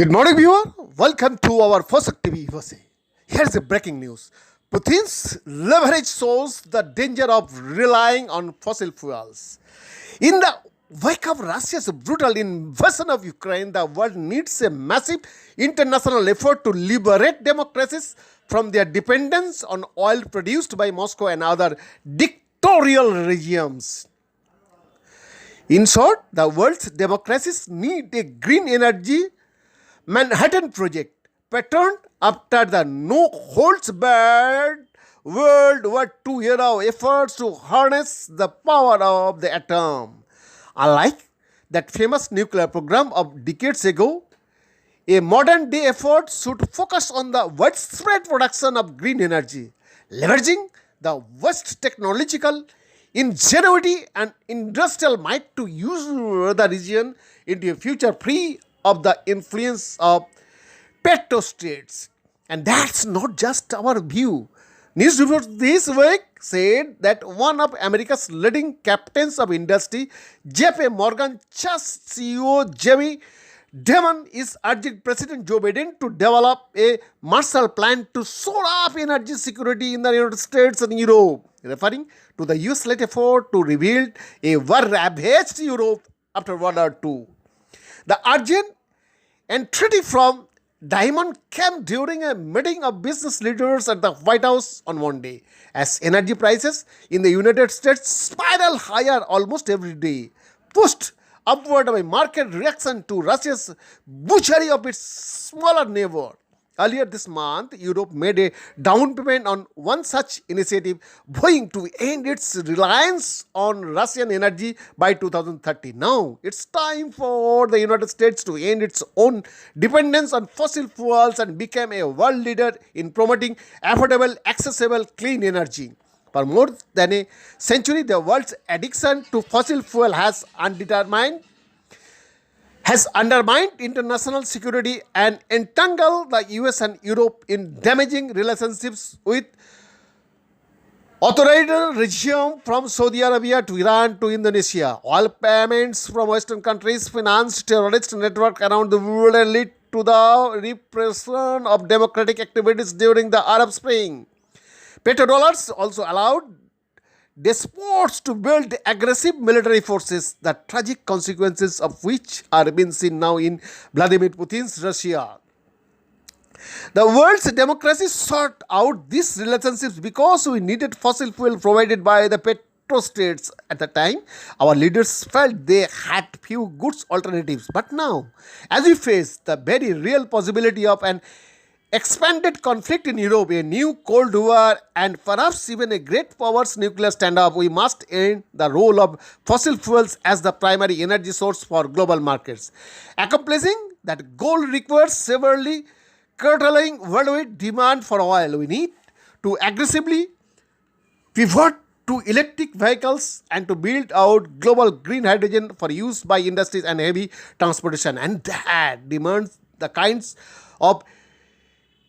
Good morning, viewer. Welcome to our first TV USA. Here's the breaking news. Putin's leverage shows the danger of relying on fossil fuels. In the wake of Russia's brutal invasion of Ukraine, the world needs a massive international effort to liberate democracies from their dependence on oil produced by Moscow and other dictatorial regimes. In short, the world's democracies need a green energy Manhattan Project, patterned after the no-holds-barred World War II era efforts to harness the power of the atom. Unlike that famous nuclear program of decades ago, a modern-day effort should focus on the widespread production of green energy, leveraging the West's technological ingenuity and industrial might to use the region into a future free of the influence of petro-states. And that's not just our view. News reports this week said that one of America's leading captains of industry, JP Morgan Chase CEO Jamie Dimon, is urging President Joe Biden to develop a Marshall Plan to shore up energy security in the United States and Europe, referring to the US-led effort to rebuild a war-ravaged Europe after World War II. The urgent entreaty from Diamond came during a meeting of business leaders at the White House on Monday, as energy prices in the United States spiral higher almost every day, pushed upward by market reaction to Russia's butchery of its smaller neighbor. Earlier this month, Europe made a down payment on one such initiative, vowing to end its reliance on Russian energy by 2030. Now, it's time for the United States to end its own dependence on fossil fuels and become a world leader in promoting affordable, accessible, clean energy. For more than a century, the world's addiction to fossil fuel has undermined international security and entangled the US and Europe in damaging relationships with authoritarian regime from Saudi Arabia to Iran to Indonesia. Oil payments from Western countries financed terrorist networks around the world and led to the repression of democratic activities during the Arab Spring. Petrodollars also allowed despots to build aggressive military forces, the tragic consequences of which are being seen now in Vladimir Putin's Russia. The world's democracies sought out these relationships because we needed fossil fuel provided by the petro-states. At the time, our leaders felt they had few good alternatives. But now, as we face the very real possibility of an expanded conflict in Europe, a new Cold War, and perhaps even a great powers nuclear standoff, we must end the role of fossil fuels as the primary energy source for global markets. Accomplishing that goal requires severely curtailing worldwide demand for oil. We need to aggressively pivot to electric vehicles and to build out global green hydrogen for use by industries and heavy transportation. And that demands the kinds of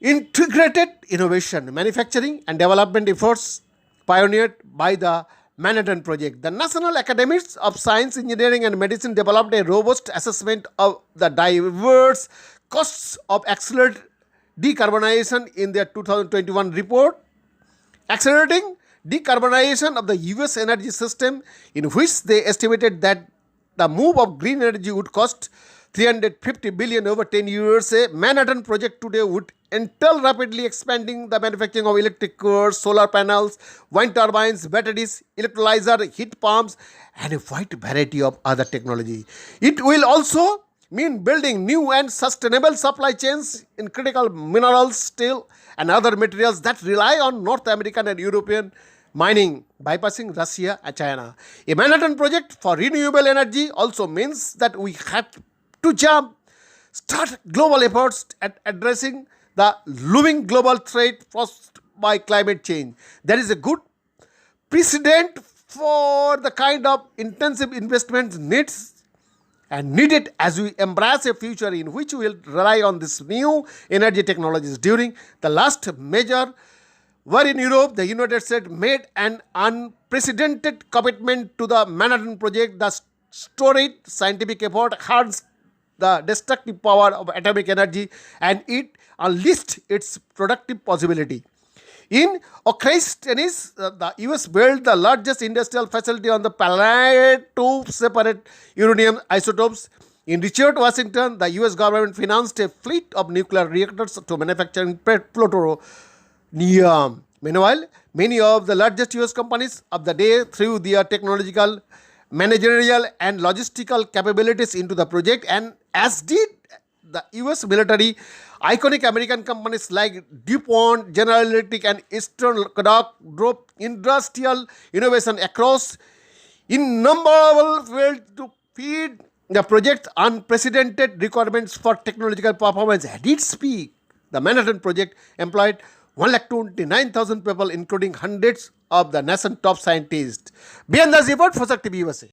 integrated innovation, manufacturing and development efforts pioneered by the Manhattan Project. The National Academies of Science, Engineering and Medicine developed a robust assessment of the diverse costs of accelerated decarbonization in their 2021 report, Accelerating Decarbonization of the US Energy System, in which they estimated that the move of green energy would cost $350 billion over 10 years. A Manhattan Project today would entail rapidly expanding the manufacturing of electric cars, solar panels, wind turbines, batteries, electrolyzer, heat pumps, and a wide variety of other technology. It will also mean building new and sustainable supply chains in critical minerals, steel, and other materials that rely on North American and European mining, bypassing Russia and China. A Manhattan Project for renewable energy also means that we have to start global efforts at addressing the looming global threat posed by climate change. There is a good precedent for the kind of intensive investment needed as we embrace a future in which we will rely on these new energy technologies. During the last major war in Europe, the United States made an unprecedented commitment to the Manhattan Project. The storied scientific effort harnessed the destructive power of atomic energy and it unleashed its productive possibility. In Tennis, the US built the largest industrial facility on the planet to separate uranium isotopes. In Richard, Washington, the US government financed a fleet of nuclear reactors to manufacture plutonium. Meanwhile, many of the largest US companies of the day threw their technological, managerial, and logistical capabilities into the project, and as did the US military. Iconic American companies like DuPont, General Electric, and Eastern Kodak drove industrial innovation across innumerable fields to feed the project's unprecedented requirements for technological performance. At its peak, the Manhattan Project employed 129,000 people, including hundreds of the nation's top scientists. Beyond the report for Shakti USA.